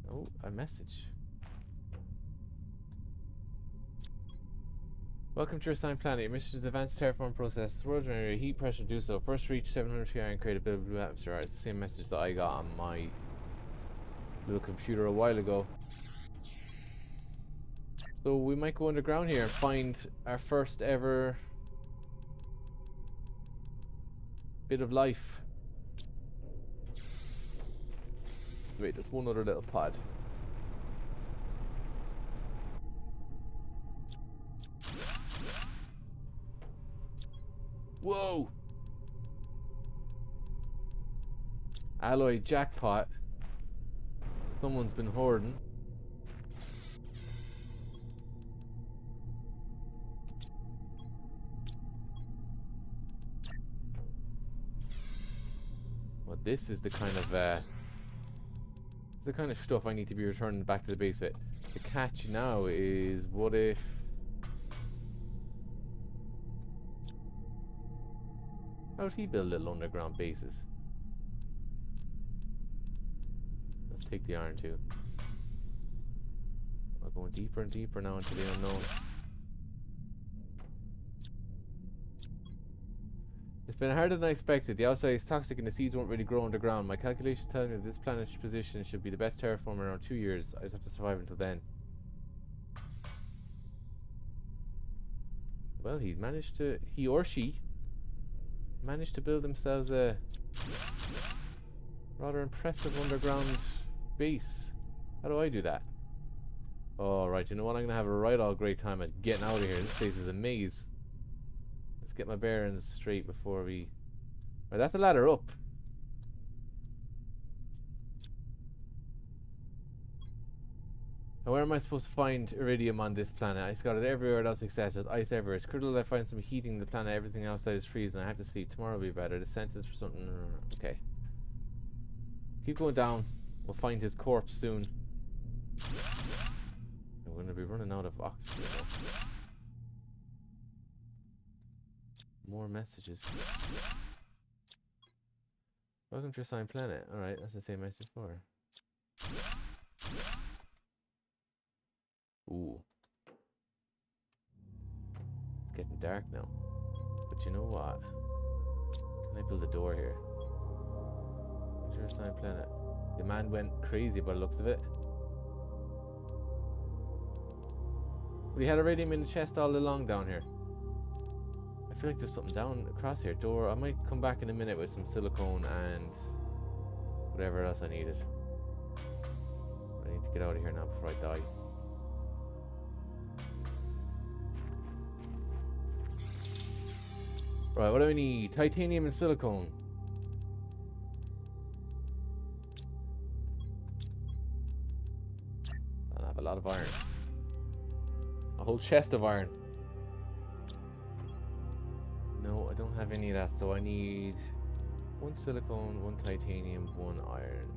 Oh, a message. Welcome to your assigned planet. Your mission is advanced terraform process. World generator heat pressure do so. First reach 700 TI and create a bit of blue atmosphere. It's the same message that I got on my little computer a while ago. So we might go underground here and find our first ever bit of life. Wait, there's one other little pod. Whoa! Alloy jackpot. Someone's been hoarding. Well, this is the kind of stuff I need to be returning back to the base with. The catch now is, what if how does he build little underground bases? Let's take the iron too. We're going deeper and deeper now into the unknown. It's been harder than I expected. The outside is toxic and the seeds won't really grow underground. My calculations tell me that this planet's position should be the best terraform in around 2 years. I just have to survive until then. Well, he or she managed to build themselves a rather impressive underground base. How do I do that? Oh, right, you know what? I'm gonna have a right all great time at getting out of here. This place is a maze. Let's get my bearings straight before we... Right, that's a ladder up. Now, where am I supposed to find iridium on this planet? I scouted everywhere else except there's ice everywhere. It's critical that I find some heating in the planet. Everything outside is freezing. I have to sleep. Tomorrow will be better. The sentence for something... Okay. Keep going down. We'll find his corpse soon. I'm going to be running out of oxygen now. More messages. Welcome to your assigned planet. Alright, that's the same message before. Ooh. It's getting dark now. But you know what? Can I build a door here? What's your assigned planet? The man went crazy by the looks of it. We had iridium in the chest all along down here. I feel like there's something down across here. Door. I might come back in a minute with some silicone and whatever else I needed. I need to get out of here now before I die. Right, what do I need? Titanium and silicone. I'll have a lot of iron. A whole chest of iron. No, I don't have any of that, so I need 1 silicone, 1 titanium, 1 iron.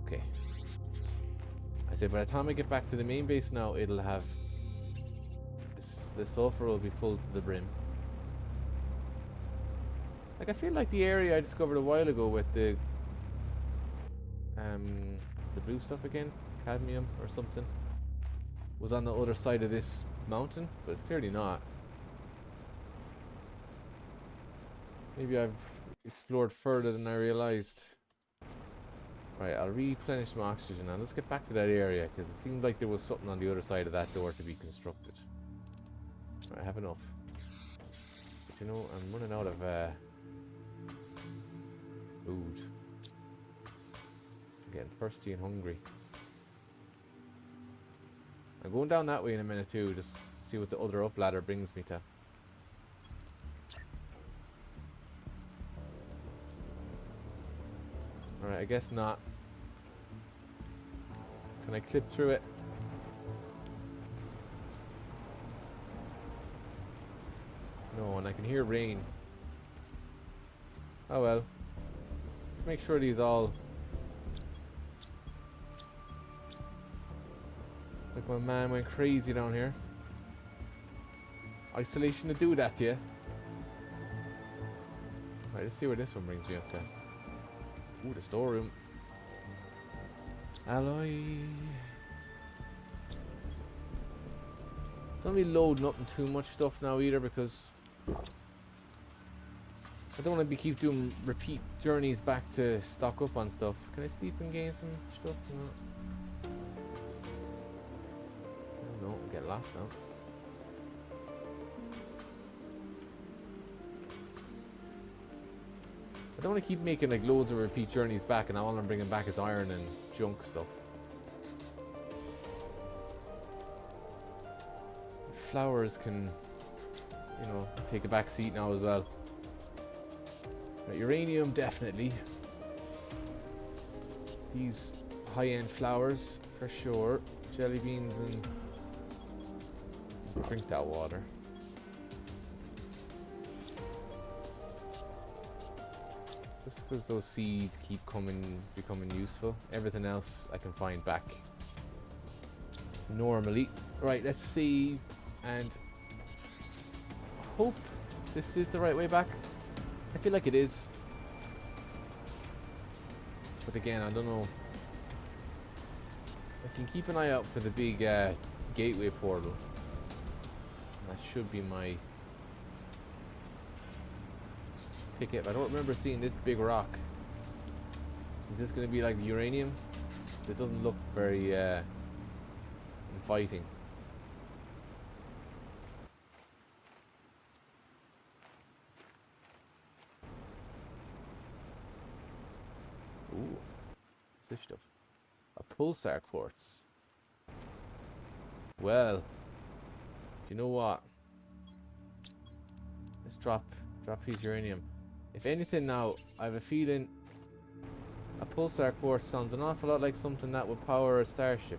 Okay. I said by the time I get back to the main base now, it'll have... The sulfur will be full to the brim. Like, I feel like the area I discovered a while ago with the blue stuff again, cadmium or something, was on the other side of this mountain, but it's clearly not. Maybe I've explored further than I realized. Right, I'll replenish my oxygen now. Let's get back to that area, because it seemed like there was something on the other side of that door to be constructed. Right, I have enough. But you know, I'm running out of food. I'm getting thirsty and hungry. I'm going down that way in a minute too, just see what the other up ladder brings me to. Alright, I guess not. Can I clip through it? No, and I can hear rain. Oh well. Let's make sure these all... Like my man went crazy down here. Isolation to do that to you. Right, let's see where this one brings me up to. Ooh, the storeroom. Alloy. Don't really load nothing too much stuff now either, because I don't want to keep doing repeat journeys back to stock up on stuff. Can I sleep and gain some stuff? No, get lost now. I don't want to keep making like loads of repeat journeys back, and all I'm bringing back is iron and junk stuff. Flowers can, you know, take a back seat now as well. Right, uranium, definitely. These high-end flowers, for sure. Jelly beans and... drink that water. Just because those seeds keep becoming useful. Everything else I can find back normally. Right, let's see. And hope this is the right way back. I feel like it is. But again, I don't know. I can keep an eye out for the big gateway portal. That should be my ticket. I don't remember seeing this big rock. Is this going to be like uranium? It doesn't look very inviting. Ooh, what's this stuff? A pulsar quartz. Well, do you know what? Let's drop piece uranium. If anything now, I have a feeling a pulsar quartz sounds an awful lot like something that would power a starship.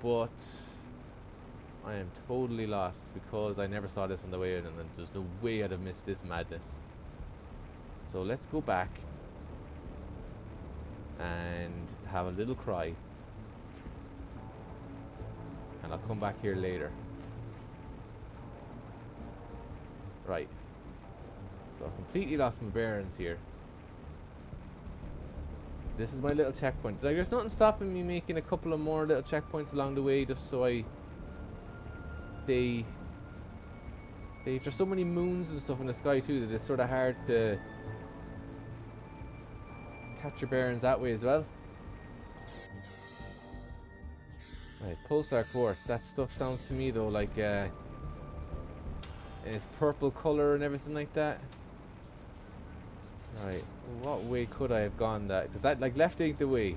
But I am totally lost because I never saw this on the way in, and there's no way I'd have missed this madness. So let's go back and have a little cry. And I'll come back here later. Right. So I've completely lost my bearings here. This is my little checkpoint. Like, there's nothing stopping me making a couple of more little checkpoints along the way just so there's so many moons and stuff in the sky too that it's sort of hard to catch your bearings that way as well. Right, pulsar quartz. That stuff sounds to me though like it's purple color and everything like that. Right, what way could I have gone that? Because that like left ain't the way.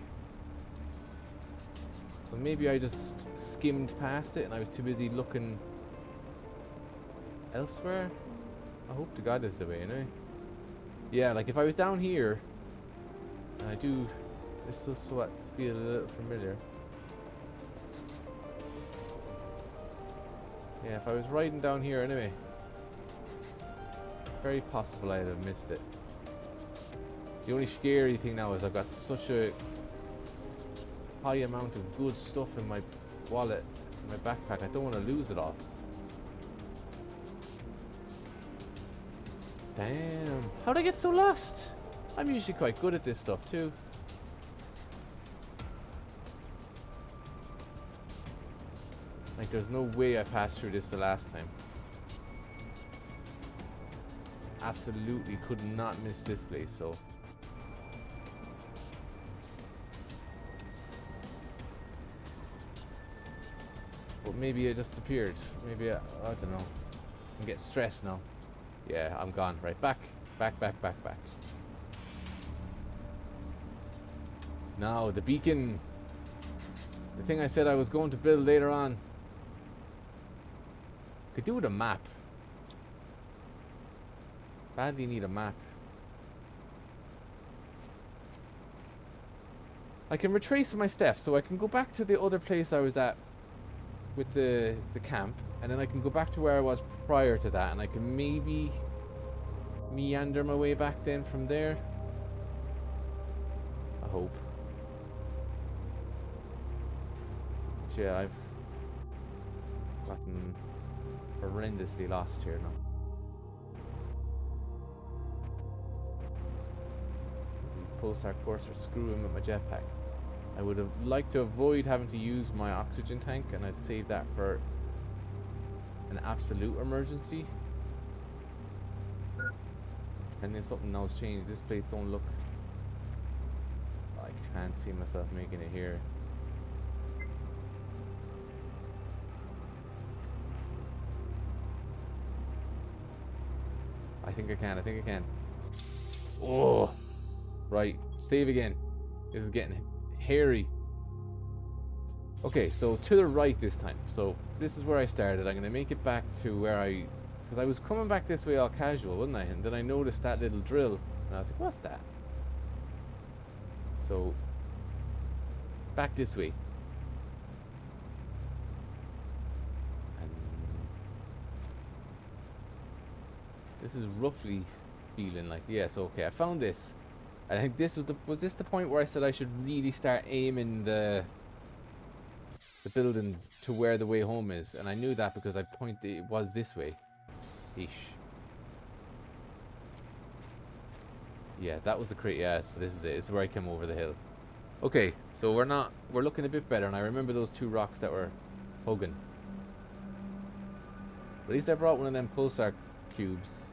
So maybe I just skimmed past it and I was too busy looking elsewhere. I hope to God is the way, anyway. Yeah, like if I was down here, this does sort of feel a little familiar. Yeah, if I was riding down here anyway, it's very possible I'd have missed it. The only scary thing now is I've got such a high amount of good stuff in my wallet, in my backpack. I don't want to lose it all. Damn, how'd I get so lost? I'm usually quite good at this stuff too. Like, there's no way I passed through this the last time. Absolutely could not miss this place, so. But maybe it just appeared. Maybe I don't know. I'm getting stressed now. Yeah, I'm gone. Right, back. Now, the beacon. The thing I said I was going to build later on. Could do with a map. Badly need a map. I can retrace my steps, so I can go back to the other place I was at with the camp, and then I can go back to where I was prior to that, and I can maybe meander my way back then from there. I hope. But yeah, I've gotten horrendously lost here now. These pulsar quartz are screwing with my jetpack. I would have liked to avoid having to use my oxygen tank, and I'd save that for an absolute emergency. And then something else changed. This place don't look... I can't see myself making it here. I think I can. Oh, right. Save again. This is getting hairy. Okay, so to the right this time. So this is where I started. I'm going to make it back to where because I was coming back this way all casual, wasn't I? And then I noticed that little drill. And I was like, what's that? So, back this way. And this is roughly feeling like, yes, okay, I found this. I think this was this the point where I said I should really start aiming the buildings to where the way home is, and I knew that because I pointed it was this way. Ish. Yeah, that was the crate. Yeah, so this is it. This is where I came over the hill. Okay, so we're looking a bit better, and I remember those two rocks that were hugging. At least I brought one of them pulsar cubes.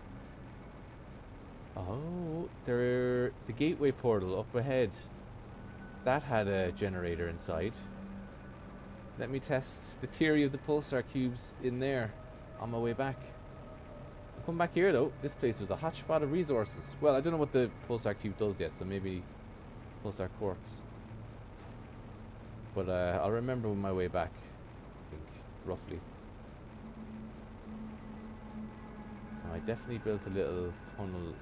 Oh, the gateway portal up ahead. That had a generator inside. Let me test the theory of the pulsar cubes in there on my way back. I'll come back here though. This place was a hotspot of resources. Well, I don't know what the pulsar cube does yet, so maybe pulsar quartz. But I'll remember on my way back, I think, roughly. Now, I definitely built a little tunnel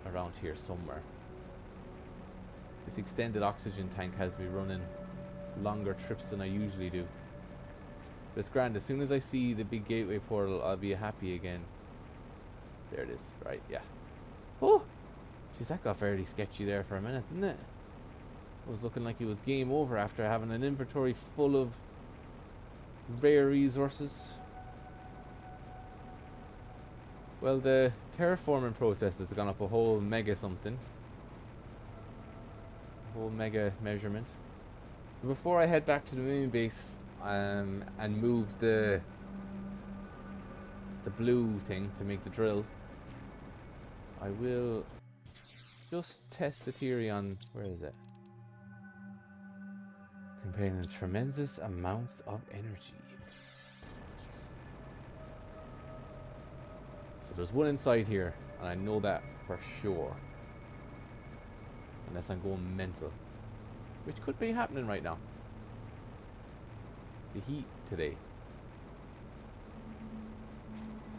around here somewhere. This extended oxygen tank has me running longer trips than I usually do. But it's grand. As soon as I see the big gateway portal, I'll be happy again. There it is. Right, yeah. Oh! Jeez, that got fairly sketchy there for a minute, didn't it? It was looking like it was game over after having an inventory full of rare resources. Well, the terraforming process has gone up a whole mega something. A whole mega measurement. Before I head back to the main base and move the blue thing to make the drill, I will just test the theory on, where is it? Containing tremendous amounts of energy. So there's one inside here, and I know that for sure. Unless I'm going mental. Which could be happening right now. The heat today.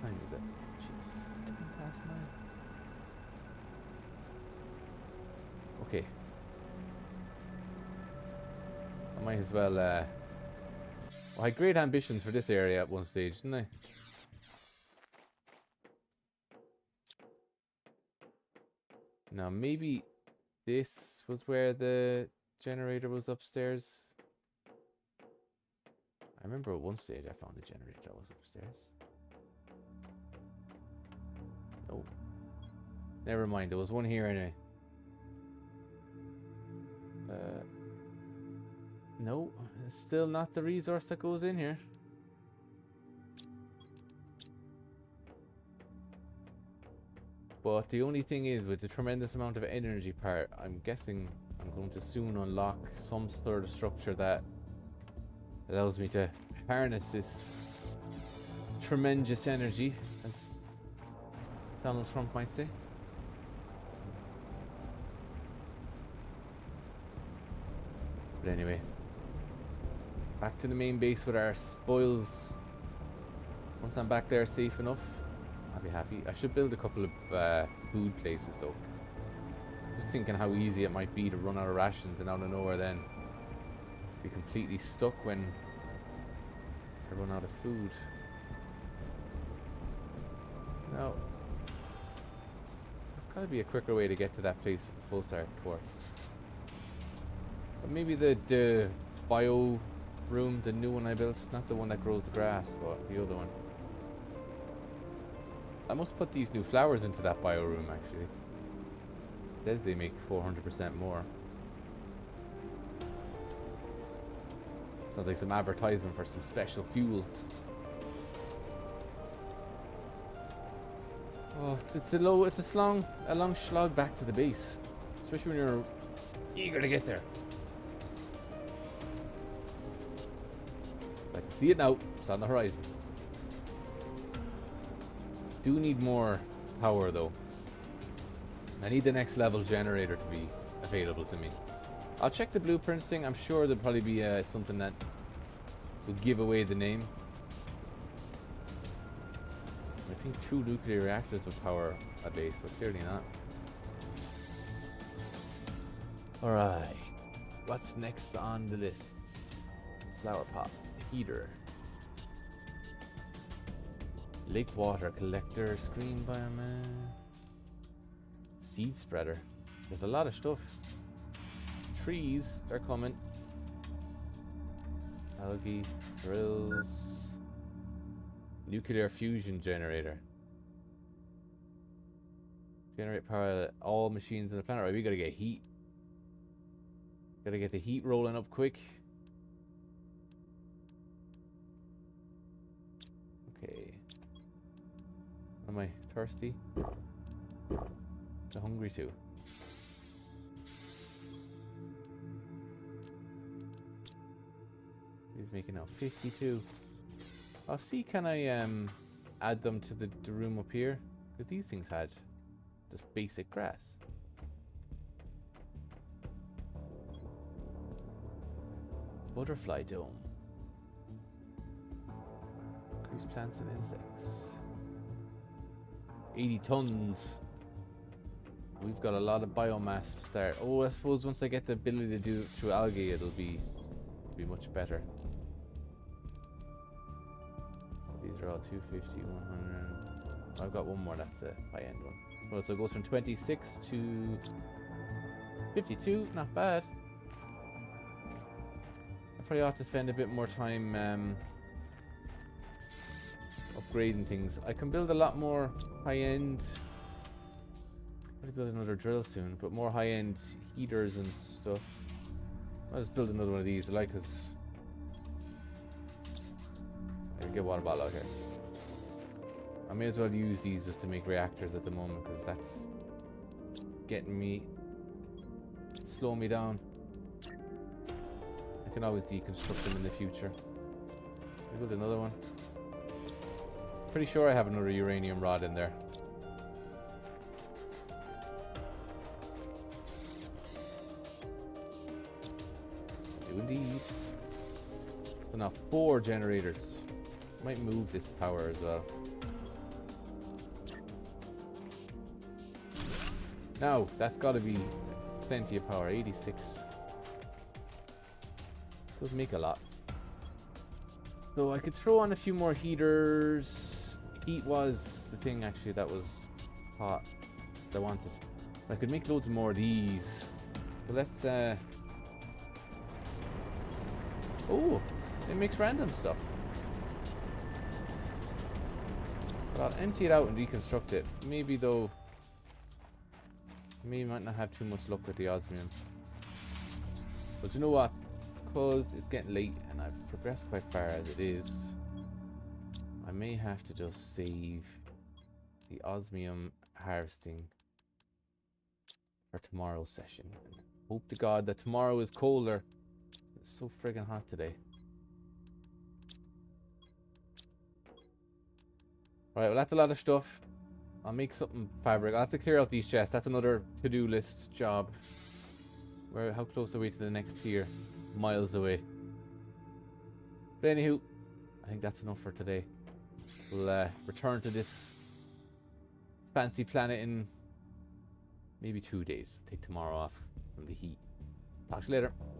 What time is it? Jesus, 9:10. Okay. I might as well, I had great ambitions for this area at one stage, didn't I? Now, maybe this was where the generator was upstairs. I remember at one stage I found a generator that was upstairs. No. Never mind, there was one here anyway. No, it's still not the resource that goes in here. But the only thing is, with the tremendous amount of energy part, I'm guessing I'm going to soon unlock some sort of structure that allows me to harness this tremendous energy, as Donald Trump might say. But anyway, back to the main base with our spoils. Once I'm back there safe enough, I'll be happy. I should build a couple of food places though. Just thinking how easy it might be to run out of rations and out of nowhere then be completely stuck when I run out of food. Now, there's got to be a quicker way to get to that place with the pulsar quartz. But maybe the bio room, the new one I built, not the one that grows the grass, but the other one. I must put these new flowers into that bio room actually. It says they make 400% more. Sounds like some advertisement for some special fuel. Oh, it's a long slog back to the base, especially when you're eager to get there. I can see it now. It's on the horizon. Do need more power though. I need the next level generator to be available to me. I'll check the blueprints thing. I'm sure there'll probably be something that will give away the name. I think 2 nuclear reactors would power a base, but clearly not. Alright. What's next on the list? Flower pot. Heater. Lake water collector. Screen bioman. Seed spreader. There's a lot of stuff. Trees. They're coming. Algae. Drills. Nuclear fusion generator. Generate power at all machines on the planet. Right, we gotta get heat. Gotta get the heat rolling up quick. Okay. Am I thirsty? I'm hungry too. He's making out 52. I'll see, can I add them to the room up here? Because these things had just basic grass. Butterfly dome. Increase plants and insects. 80 tons. We've got a lot of biomass to start. Oh, I suppose once I get the ability to do it through algae, it'll be much better. So these are all 250, 100. I've got one more, that's the high-end one. Well, so it goes from 26 to 52, not bad. I probably ought to spend a bit more time upgrading things. I can build a lot more high-end. I'll build another drill soon, but more high-end heaters and stuff. I'll just build another one of these, like, because I can get water bottle out here. I may as well use these just to make reactors at the moment, because that's getting me, slowing me down. I can always deconstruct them in the future. I'll build another one. Pretty sure I have another uranium rod in there. I do indeed. So now 4 generators. Might move this tower as well. Now, that's got to be plenty of power. 86. Does make a lot. So I could throw on a few more heaters. Heat was the thing actually that was hot that I wanted. I could make loads more of these. So let's oh, it makes random stuff. But I'll empty it out and deconstruct it. Maybe though, maybe might not have too much luck with the osmium. But you know what? Because it's getting late and I've progressed quite far as it is, I may have to just save the osmium harvesting for tomorrow's session. And hope to God that tomorrow is colder. It's so friggin' hot today. Right, well that's a lot of stuff. I'll make something fabric. I'll have to clear out these chests. That's another to-do list job. How close are we to the next tier? Miles away. But anywho, I think that's enough for today. We'll return to this fancy planet in maybe 2 days. Take tomorrow off from the heat. Talk to you later.